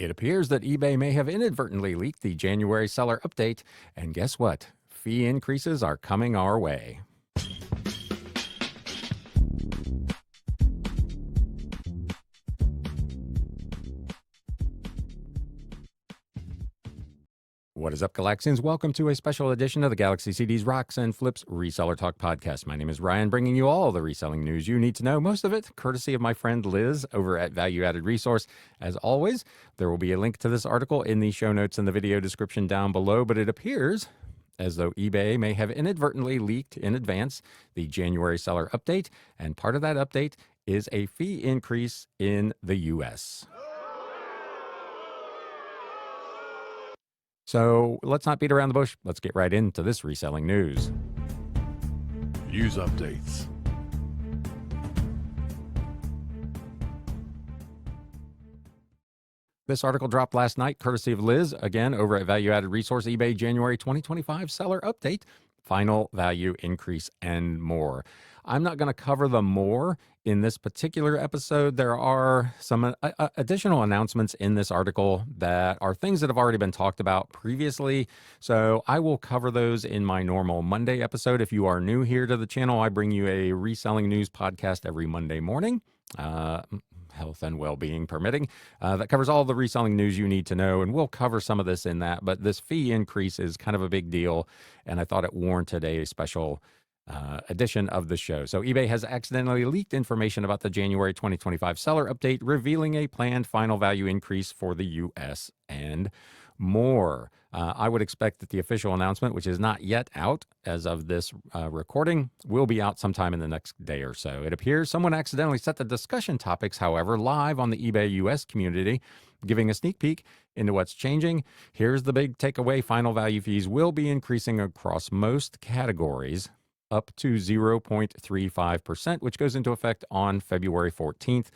It appears that eBay may have inadvertently leaked the January seller update, and guess what? Fee increases are coming our way. What is up, Galaxians? Welcome to a special edition of the Galaxy CDs Rocks and Flips Reseller Talk podcast. My name is Ryan, bringing you all the reselling news you need to know, most of it courtesy of my friend Liz over at Value Added Resource. As always, there will be a link to this article in the show notes and the video description down below, but it appears as though eBay may have inadvertently leaked in advance the January seller update, and part of that update is a fee increase in the U.S. So let's not beat around the bush. Let's get right into this reselling news. News updates. This article dropped last night, courtesy of Liz, again, over at Value Added Resource, eBay January 2025 seller update, final value increase, and more. I'm not going to cover the more in this particular episode. There are some additional announcements in this article that are things that have already been talked about previously. So I will cover those in my normal Monday episode. If you are new here to the channel, I bring you a reselling news podcast every Monday morning. Health and well-being permitting, that covers all the reselling news you need to know, and we'll cover some of this in that, but this fee increase is kind of a big deal, and I thought it warranted a special edition of the show. So eBay has accidentally leaked information about the January 2025 seller update, revealing a planned final value increase for the U.S. and more. I would expect that the official announcement, which is not yet out as of this recording, will be out sometime in the next day or so. It appears someone accidentally set the discussion topics, however, live on the eBay US community, giving a sneak peek into what's changing. Here's the big takeaway. Final value fees will be increasing across most categories up to 0.35%, which goes into effect on February 14th,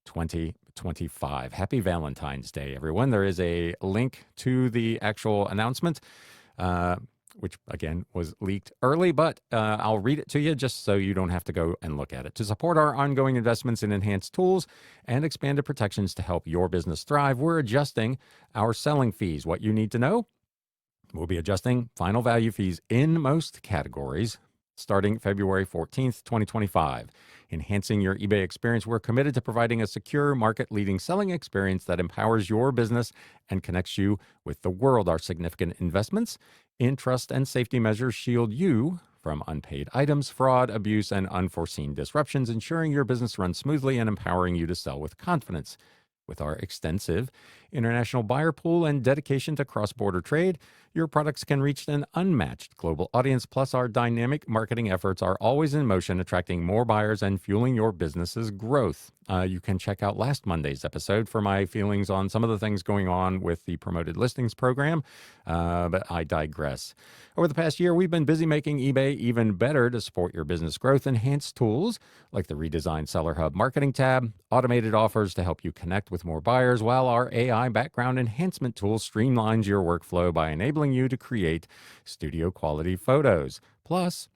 2025. Happy Valentine's Day, everyone. There is a link to the actual announcement, which again was leaked early, but I'll read it to you just so you don't have to go and look at it. To support our ongoing investments in enhanced tools and expanded protections to help your business thrive, we're adjusting our selling fees. What you need to know, we'll be adjusting final value fees in most categories starting February 14th, 2025. Enhancing your eBay experience, we're committed to providing a secure, market-leading selling experience that empowers your business and connects you with the world. Our significant investments in trust and safety measures shield you from unpaid items, fraud, abuse, and unforeseen disruptions, ensuring your business runs smoothly and empowering you to sell with confidence. With our extensive international buyer pool and dedication to cross-border trade, your products can reach an unmatched global audience. Plus, our dynamic marketing efforts are always in motion, attracting more buyers and fueling your business's growth. You can check out last Monday's episode for my feelings on some of the things going on with the promoted listings program, but I digress. Over the past year, we've been busy making eBay even better to support your business growth. Enhanced tools like the redesigned Seller Hub marketing tab, automated offers to help you connect with more buyers, while our AI background enhancement tool streamlines your workflow by enabling you to create studio quality photos. Plus,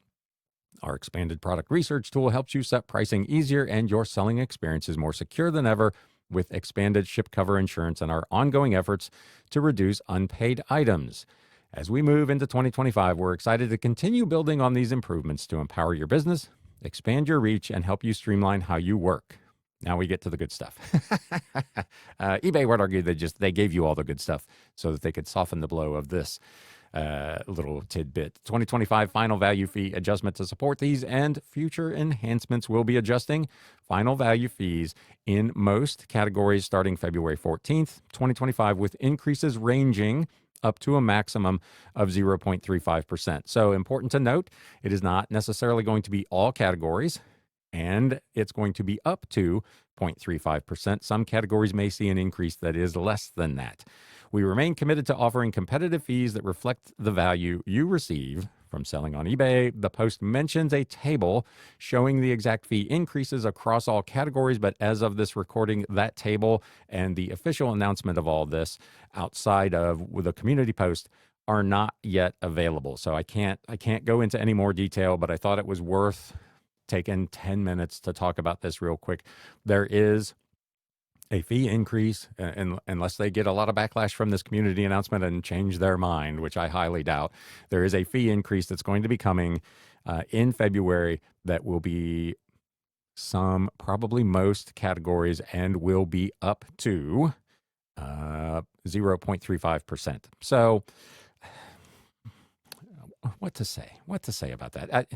our expanded product research tool helps you set pricing easier, and your selling experience is more secure than ever with expanded ship cover insurance and our ongoing efforts to reduce unpaid items. As we move into 2025, we're excited to continue building on these improvements to empower your business, expand your reach, and help you streamline how you work. Now we get to the good stuff. eBay would argue they gave you all the good stuff so that they could soften the blow of this little tidbit. 2025 final value fee adjustment to support these and future enhancements will be adjusting final value fees in most categories starting February 14th, 2025, with increases ranging up to a maximum of 0.35%. So important to note, it is not necessarily going to be all categories, and it's going to be up to 0.35%. Some categories may see an increase that is less than that. We remain committed to offering competitive fees that reflect the value you receive from selling on eBay. The post mentions a table showing the exact fee increases across all categories, but as of this recording, that table and the official announcement of all this outside of the community post are not yet available. So I can't go into any more detail, but I thought it was worth taking 10 minutes to talk about this real quick. There is a fee increase, unless they get a lot of backlash from this community announcement and change their mind, which I highly doubt. There is a fee increase that's going to be coming in February that will be probably most categories, and will be up to 0.35%. So, what to say? What to say about that?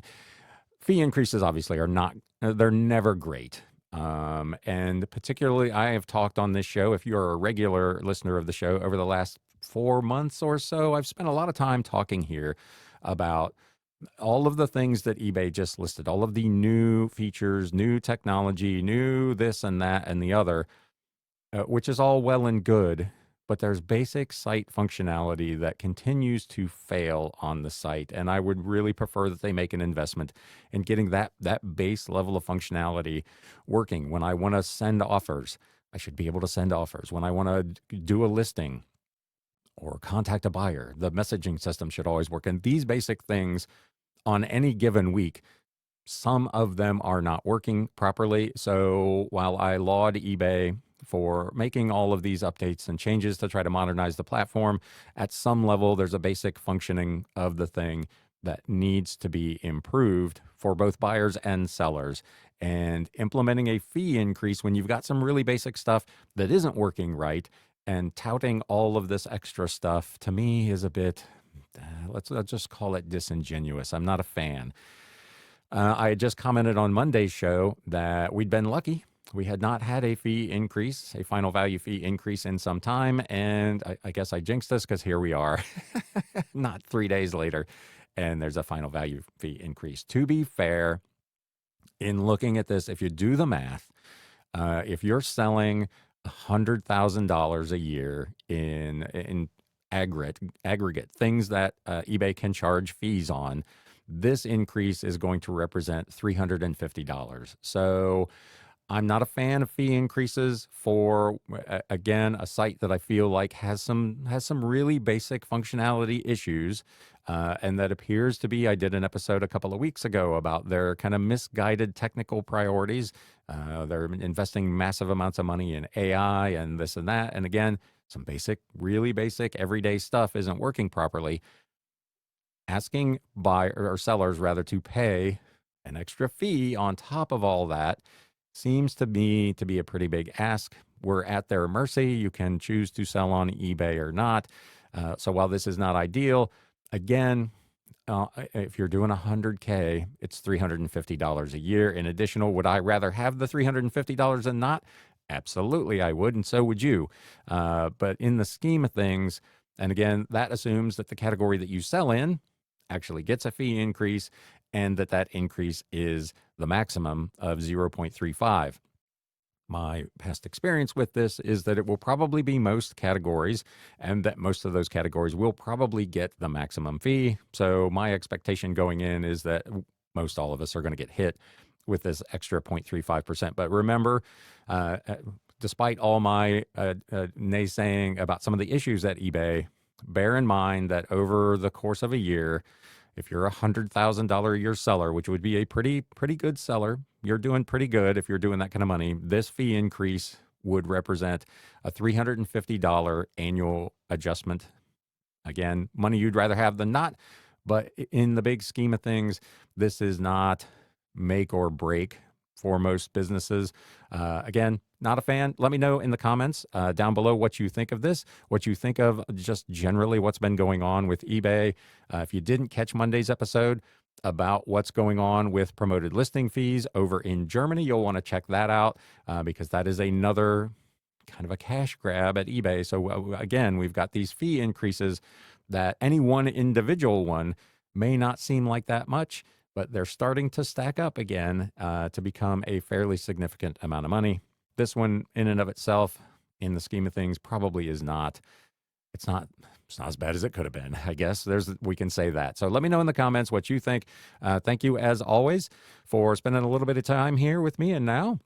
Fee increases obviously are not, they're never great. And particularly, I have talked on this show, if you're a regular listener of the show, over the last 4 months or so, I've spent a lot of time talking here about all of the things that eBay just listed, all of the new features, new technology, new this and that and the other, which is all well and good, but there's basic site functionality that continues to fail on the site. And I would really prefer that they make an investment in getting that base level of functionality working. When I want to send offers, I should be able to send offers. When I want to do a listing or contact a buyer, the messaging system should always work. And these basic things on any given week, some of them are not working properly. So while I laud eBay for making all of these updates and changes to try to modernize the platform, at some level, there's a basic functioning of the thing that needs to be improved for both buyers and sellers. And implementing a fee increase when you've got some really basic stuff that isn't working right, and touting all of this extra stuff, to me is a bit, let's just call it disingenuous. I'm not a fan. I had just commented on Monday's show that we'd been lucky. We had not had a fee increase, a final value fee increase in some time. And I guess I jinxed us, because here we are, not 3 days later, and there's a final value fee increase. To be fair, in looking at this, if you do the math, if you're selling $100,000 a year in aggregate things that eBay can charge fees on, this increase is going to represent $350. So I'm not a fan of fee increases for, again, a site that I feel like has some really basic functionality issues, and that appears to be. I did an episode a couple of weeks ago about their kind of misguided technical priorities. They're investing massive amounts of money in AI and this and that, and again, some really basic everyday stuff isn't working properly. Asking buyers or sellers rather to pay an extra fee on top of all that seems to me to be a pretty big ask. We're at their mercy. You can choose to sell on eBay or not. So while this is not ideal, again, if you're doing 100K, it's $350 a year in additional. Would I rather have the $350 than not? Absolutely, I would, and so would you. But in the scheme of things, and again, that assumes that the category that you sell in actually gets a fee increase, and that increase is the maximum of 0.35. My past experience with this is that it will probably be most categories, and that most of those categories will probably get the maximum fee. So my expectation going in is that most all of us are going to get hit with this extra 0.35%. But remember, despite all my naysaying about some of the issues at eBay, bear in mind that over the course of a year, if you're a $100,000 a year seller, which would be a pretty good seller, you're doing pretty good if you're doing that kind of money. This fee increase would represent a $350 annual adjustment. Again, money you'd rather have than not, but in the big scheme of things, this is not make or break for most businesses. Again, not a fan. Let me know in the comments down below what you think of this, what you think of just generally what's been going on with eBay. If you didn't catch Monday's episode about what's going on with promoted listing fees over in Germany, you'll want to check that out, because that is another kind of a cash grab at eBay. So again, we've got these fee increases that any one individual one may not seem like that much, but they're starting to stack up again to become a fairly significant amount of money. This one in and of itself, in the scheme of things, probably is not. It's not as bad as it could have been, I guess. We can say that. So let me know in the comments what you think. Thank you, as always, for spending a little bit of time here with me. And now,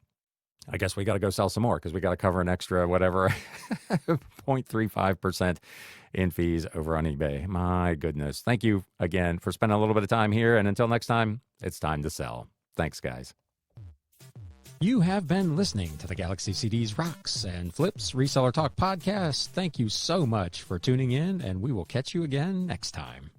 I guess we got to go sell some more, because we got to cover an extra, whatever, 0.35% in fees over on eBay. My goodness. Thank you again for spending a little bit of time here. And until next time, it's time to sell. Thanks, guys. You have been listening to the Galaxy CDs Rocks and Flips Reseller Talk podcast. Thank you so much for tuning in, and we will catch you again next time.